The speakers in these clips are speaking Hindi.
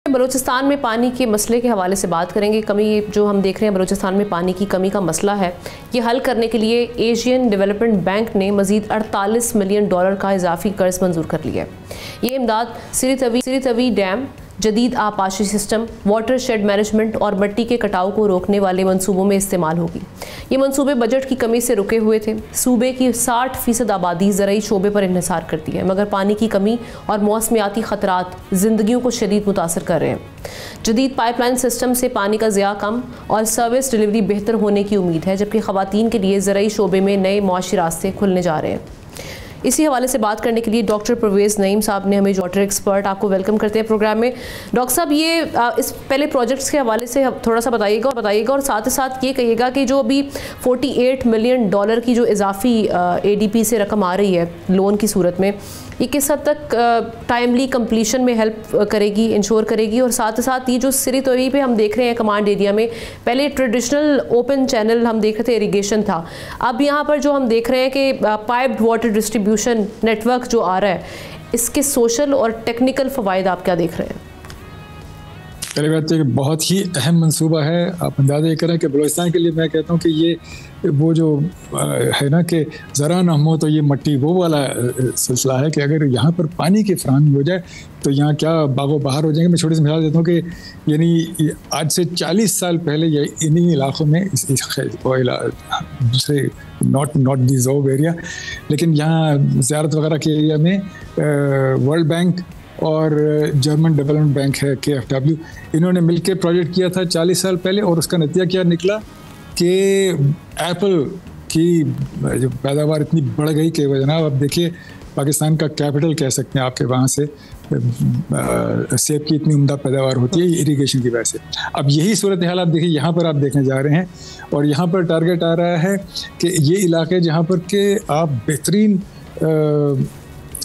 बलूचिस्तान में पानी के मसले के हवाले से बात करेंगे। कमी जो हम देख रहे हैं बलूचिस्तान में पानी की कमी का मसला है, ये हल करने के लिए एशियन डेवलपमेंट बैंक ने मजीद 48 मिलियन डॉलर का इजाफी कर्ज मंजूर कर लिया है। ये इमदाद सिरी तवी डैम, जदीद आबपाशी सिस्टम, वाटर शेड मैनेजमेंट और मिट्टी के कटाव को रोकने वाले मंसूबों में इस्तेमाल होगी। ये मंसूबे बजट की कमी से रुके हुए थे। सूबे की 60% आबादी ज़राई शोबे पर इन्हिसार करती है, मगर पानी की कमी और मौसमियाती ख़तरात ज़िंदगियों को शदीद मुतासर कर रहे हैं। जदीद पाइपलाइन सिस्टम से पानी का ज़िया कम और सर्विस डिलीवरी बेहतर होने की उम्मीद है, जबकि ख़वातीन के लिए ज़राई शोबे में नए मुआशी रास्ते खुलने जा रहे हैं। इसी हवाले से बात करने के लिए डॉक्टर परवेज़ नईम साहब ने हमें वाटर एक्सपर्ट, आपको वेलकम करते हैं प्रोग्राम में। डॉक्टर साहब, ये इस पहले प्रोजेक्ट्स के हवाले से थोड़ा सा बताइएगा और साथ ही साथ ये कहिएगा कि जो अभी 48 मिलियन डॉलर की जो इजाफी ADP से रकम आ रही है लोन की सूरत में, ये किस हद तक टाइमली कंप्लीशन में हेल्प करेगी, इंश्योर करेगी। और साथ ही साथ ये जो सिरी तवी पे हम देख रहे हैं कमांड एरिया में, पहले ट्रेडिशनल ओपन चैनल हम देख रहे थे, इरिगेशन था, अब यहाँ पर जो हम देख रहे हैं कि पाइप्ड वाटर डिस्ट्रीब्यूशन नेटवर्क जो आ रहा है, इसके सोशल और टेक्निकल फ़वाइद आप क्या देख रहे हैं? पहली बात तो बहुत ही अहम मंसूबा है। आप अंदाज़ा करें कि बलूचिस्तान के लिए मैं कहता हूँ कि ये वो जो है ना कि ज़रा ना हो तो ये मट्टी वो वाला सिलसिला है कि अगर यहाँ पर पानी की फराहमी हो जाए तो यहाँ क्या बागो बहार हो जाएंगे। मैं छोटी सी मिसाल देता हूँ कि यानी आज से 40 साल पहले ये इन्हीं इलाकों में दूसरे नॉट दिस एरिया, लेकिन यहाँ ज़ियारत वगैरह के एरिया में वर्ल्ड बैंक और जर्मन डेवलपमेंट बैंक है KfW, इन्होंने मिलकर प्रोजेक्ट किया था 40 साल पहले, और उसका नतीजा क्या निकला कि एप्पल की जो पैदावार इतनी बढ़ गई कि जनाब अब देखिए पाकिस्तान का कैपिटल कह सकते हैं आपके, वहाँ से सेब की इतनी उम्दा पैदावार होती है इरिगेशन की वजह से। अब यही सूरत हाल आप देखिए यहाँ पर आप देखने जा रहे हैं, और यहाँ पर टारगेट आ रहा है कि ये इलाके जहाँ पर के आप बेहतरीन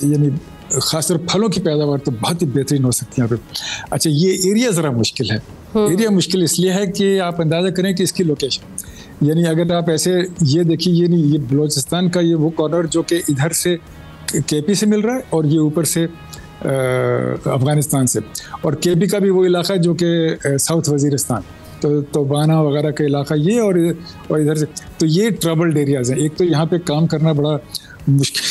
यानी खासकर फलों की पैदावार तो बहुत ही बेहतरीन हो सकती है यहाँ पे। अच्छा, ये एरिया ज़रा मुश्किल है। एरिया मुश्किल इसलिए है कि आप अंदाज़ा करें कि इसकी लोकेशन, यानी अगर आप ऐसे ये देखिए, ये बलूचिस्तान का ये वो कॉर्नर जो कि इधर से KP से मिल रहा है और ये ऊपर से अफ़गानिस्तान से, और KP का भी वो इलाका है जो कि साउथ वज़ीरिस्तान तो बाना वगैरह का इलाका ये, और इधर से, तो ये ट्रबल्ड एरियाज़ हैं। एक तो यहाँ पे काम करना बड़ा मुश्किल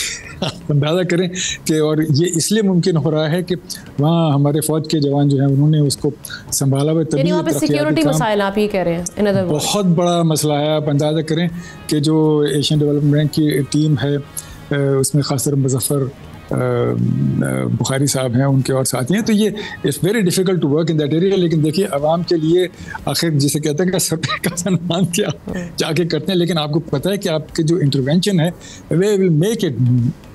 अंदाज़ा करें कि, और ये इसलिए मुमकिन हो रहा है कि वहाँ हमारे फ़ौज के जवान जो हैं उन्होंने उसको संभाला हुआ, तभी वहाँ पे सिक्योरिटी मसाइल आप ये कह रहे हैं, बहुत बड़ा मसला है। आप अंदाज़ा करें कि जो एशियन डेवलपमेंट बैंक की टीम है उसमें खासकर मुज़फ़्फ़र बुखारी साहब हैं, उनके और साथी हैं, तो ये it's very difficult to work in that area. लेकिन देखिए आवाम के लिए आखिर जिसे कहते हैं कि सर का सम्मान क्या जाके करते हैं, लेकिन आपको पता है कि आपके जो इंटरवेंशन है we will make it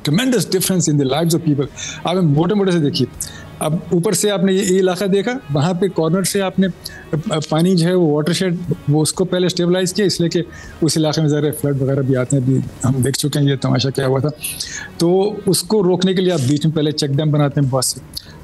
tremendous difference in the lives of people. आप मोटे से देखिए, अब ऊपर से आपने ये इलाका देखा, वहाँ पे कॉर्नर से आपने पानी जो है वो वाटरशेड वो उसको पहले स्टेबलाइज किया, इसलिए कि उस इलाके में ज़रा फ्लड वगैरह भी आते हैं, अभी हम देख चुके हैं ये तमाशा क्या हुआ था। तो उसको रोकने के लिए आप बीच में पहले चेक डैम बनाते हैं बहुत से,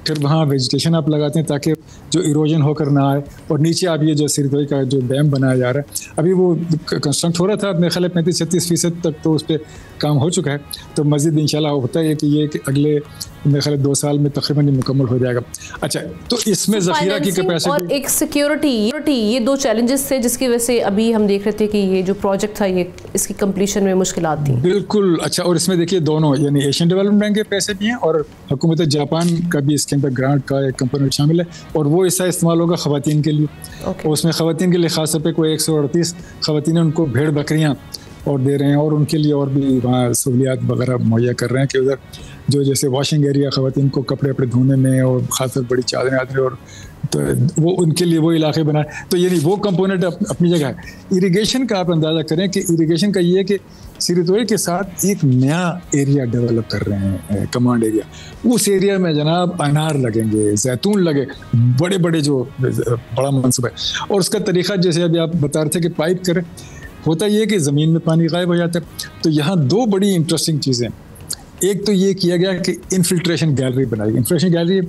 फिर वहाँ वेजिटेशन आप लगाते हैं ताकि जो इरोजन होकर ना आए, और नीचे आप ये जो सिरी तवी का जो डैम बनाया जा रहा है अभी वो कंस्ट्रक्ट हो रहा था, मेरे ख्याल 35-36% तक तो उस पर काम हो चुका है। तो मज़ीद इंशाल्लाह होता है कि ये कि अगले मेरे ख्याल 2 साल में तकरीबन मुकम्मल हो जाएगा। अच्छा, तो इसमें ज़ख़ीरा की कैपेसिटी और एक सिक्योरिटी, ये 2 चैलेंजेस थे जिसकी वजह से अभी हम देख रहे थे कि ये जो प्रोजेक्ट था ये इसकी कंप्लीशन में मुश्किलात थी। बिल्कुल। अच्छा, और इसमें देखिए दोनों यानी एशियन डेवलपमेंट बैंक के पैसे भी हैं और हुकूमत जापान का भी इसके अंदर ग्रांट का एक कंपोनेंट शामिल है, और वो हिस्सा इस्तेमाल होगा ख़वातीन के लिए। और उसमें ख़वातीन के लिए ख़ास तौर पर कोई 138 ख़वातीन उनको भेड़ बकरियाँ और दे रहे हैं, और उनके लिए और भी वहाँ सहूलियात वगैरह मुहैया कर रहे हैं कि उधर जो जैसे वॉशिंग एरिया ख़वातीन को कपड़े अपने धोने में और ख़ासकर बड़ी चादरें आदरें, और तो वो उनके लिए वो इलाके बनाए, तो यानी वो कंपोनेंट अपनी जगह है। इरिगेशन का आप अंदाज़ा करें कि इरिगेशन का ये है कि सिरी तवी के साथ एक नया एरिया डेवलप कर रहे हैं कमांड एरिया। उस एरिया में जनाब अनार लगेंगे, जैतून लगे, बड़े बड़े जो बड़ा मनसूबा है। और उसका तरीक़ा जैसे अभी आप बता रहे थे कि पाइप करें, होता ये कि ज़मीन में पानी गायब हो जाता है। तो यहाँ 2 बड़ी इंटरेस्टिंग चीज़ें, एक तो ये किया गया कि इन्फिल्ट्रेशन गैलरी बनाई। इन्फिल्ट्रेशन गैलरी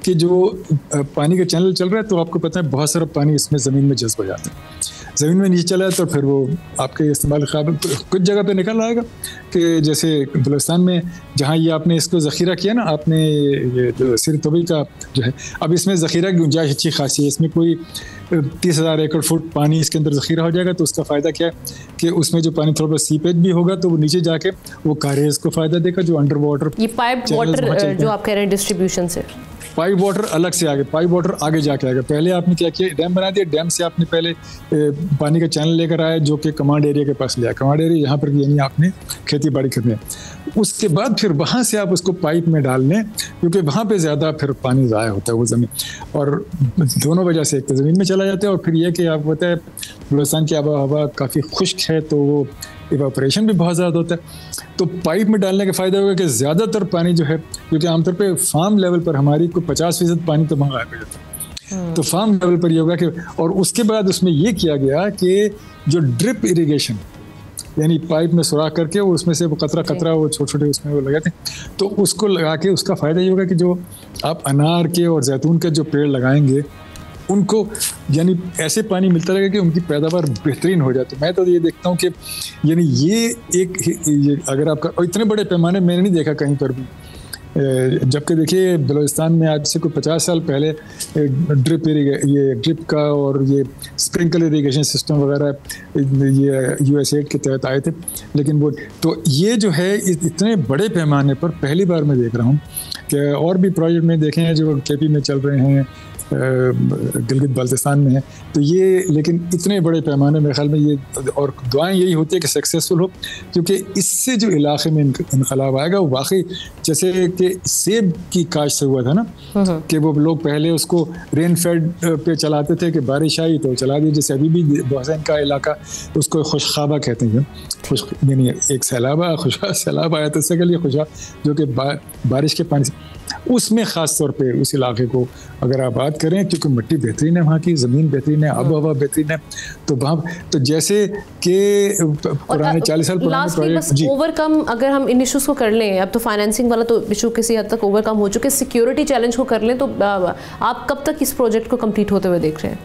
कि जो पानी का चैनल चल रहा है तो आपको पता है बहुत सारा पानी इसमें ज़मीन में जज्ब हो जाता है। ज़मीन में नीचे चला तो फिर वो आपके इस्तेमाल काबिल कुछ जगह पे निकल आएगा। कि जैसे बलूचिस्तान में जहाँ ये आपने इसको ज़ख़ीरा किया ना, आपने ये जो सिर तोबी का जो है, अब इसमें ज़ख़ीरा की गुंजाइश अच्छी खासी है। इसमें कोई 30,000 एकड़ फुट पानी इसके अंदर ज़ख़ीरा हो जाएगा। तो उसका फ़ायदा क्या है कि उसमें जो पानी थोड़ा सीपेज भी होगा तो वो नीचे जाके वो कारेज को फ़ायदा देगा जो अंडर वाटर, ये पाइप वाटर जो आप कह रहे हैं डिस्ट्रीब्यूशन से, पाइप वाटर अलग से आगे, पाइप वाटर आगे जाके आएगा। पहले आपने क्या किया, डैम बना दिया, डैम से आपने पहले पानी का चैनल लेकर आया जो कि कमांड एरिया के पास लिया, कमांड एरिया यहाँ पर यानी आपने खेती बाड़ी करनी है। उसके बाद फिर वहाँ से आप उसको पाइप में डाल लें क्योंकि वहाँ पे ज़्यादा फिर पानी ज़ाया होता है वो ज़मीन, और दोनों वजह से एक तो ज़मीन में चला जाता है और फिर यह कि आपको पता है बलूचिस्तान की आबो हवा काफ़ी खुश्क है तो वो इवापोरेशन भी बहुत ज़्यादा होता है। तो पाइप में डालने का फ़ायदा होगा कि ज़्यादातर पानी जो है, क्योंकि आमतौर पे फार्म लेवल पर हमारी को 50% पानी तो वहाँ गायब हो जाता है, तो फार्म लेवल पर ये होगा कि, और उसके बाद उसमें ये किया गया कि जो ड्रिप इरिगेशन यानी पाइप में सुराख करके उसमें से वो कतरा कतरा वो छोटे छोटे उसमें वो लगाते हैं, तो उसको लगा के उसका फ़ायदा ये होगा कि जो आप अनार के और जैतून के जो पेड़ लगाएंगे उनको यानी ऐसे पानी मिलता रहेगा कि उनकी पैदावार बेहतरीन हो जाती है। मैं तो ये देखता हूँ कि यानी ये अगर आपका, और इतने बड़े पैमाने मैंने नहीं देखा कहीं पर भी, जबकि देखिए बलूचिस्तान में आज से कोई 50 साल पहले ड्रिप का और ये स्प्रिंकल इरिगेशन सिस्टम वगैरह ये यूएसएड के तहत आए थे, लेकिन वो तो ये जो है इतने बड़े पैमाने पर पहली बार मैं देख रहा हूँ कि और भी प्रोजेक्ट में देखे हैं जो केपी में चल रहे हैं, गिलगित बाल्टिस्तान में है, तो ये लेकिन इतने बड़े पैमाने मेरे ख्याल में ये, और दुआएं यही होती है कि सक्सेसफुल हो, क्योंकि इससे जो इलाके में इनकलाब आएगा वो वाकई जैसे कि सेब की काश्त से हुआ था ना कि वो लोग पहले उसको रेन फेड पे चलाते थे कि बारिश आई तो चला दी, जैसे अभी भी बहसैन का इलाका उसको खुशखाबा कहते हैं, खुश यानी एक सैलाब सैलाब आया तो इससे के लिए खुशा जो कि बारिश के पानी से, उसमें ख़ास तौर पे उस इलाके को अगर आप बात करें, क्योंकि मिट्टी बेहतरीन है, वहाँ की ज़मीन बेहतरीन है, आबो हवा बेहतरीन है, तो वहाँ तो जैसे कि पुराने 40 साल पुराने प्रोजेक्ट ओवरकम, अगर हम इन इशूज़ को कर लें, अब तो फाइनेंसिंग वाला तो इशू किसी हद तक ओवरकम हो चुके, सिक्योरिटी चैलेंज को कर लें, तो आप कब तक इस प्रोजेक्ट को कंप्लीट होते हुए देख रहे हैं?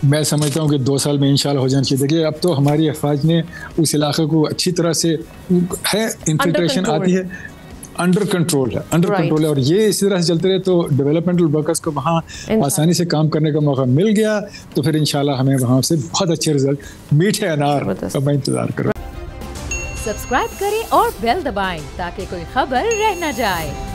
मैं समझता हूँ कि 2 साल में इंशाल्लाह हो जाना चाहिए। देखिए अब तो हमारी अफवाज ने उस इलाके को अच्छी तरह से है, इन्फिल्ट्रेशन आती है, अंडर कंट्रोल है, और ये इसी तरह से चलते रहे तो डेवलपमेंटल वर्कर्स को वहाँ आसानी से काम करने का मौका मिल गया तो फिर इंशाल्लाह हमें वहाँ से बहुत अच्छे रिजल्ट, मीठे अनार का मैं इंतजार कर रहा हूँ। सब्सक्राइब करें और बेल दबाएं ताकि कोई खबर रह न जाए।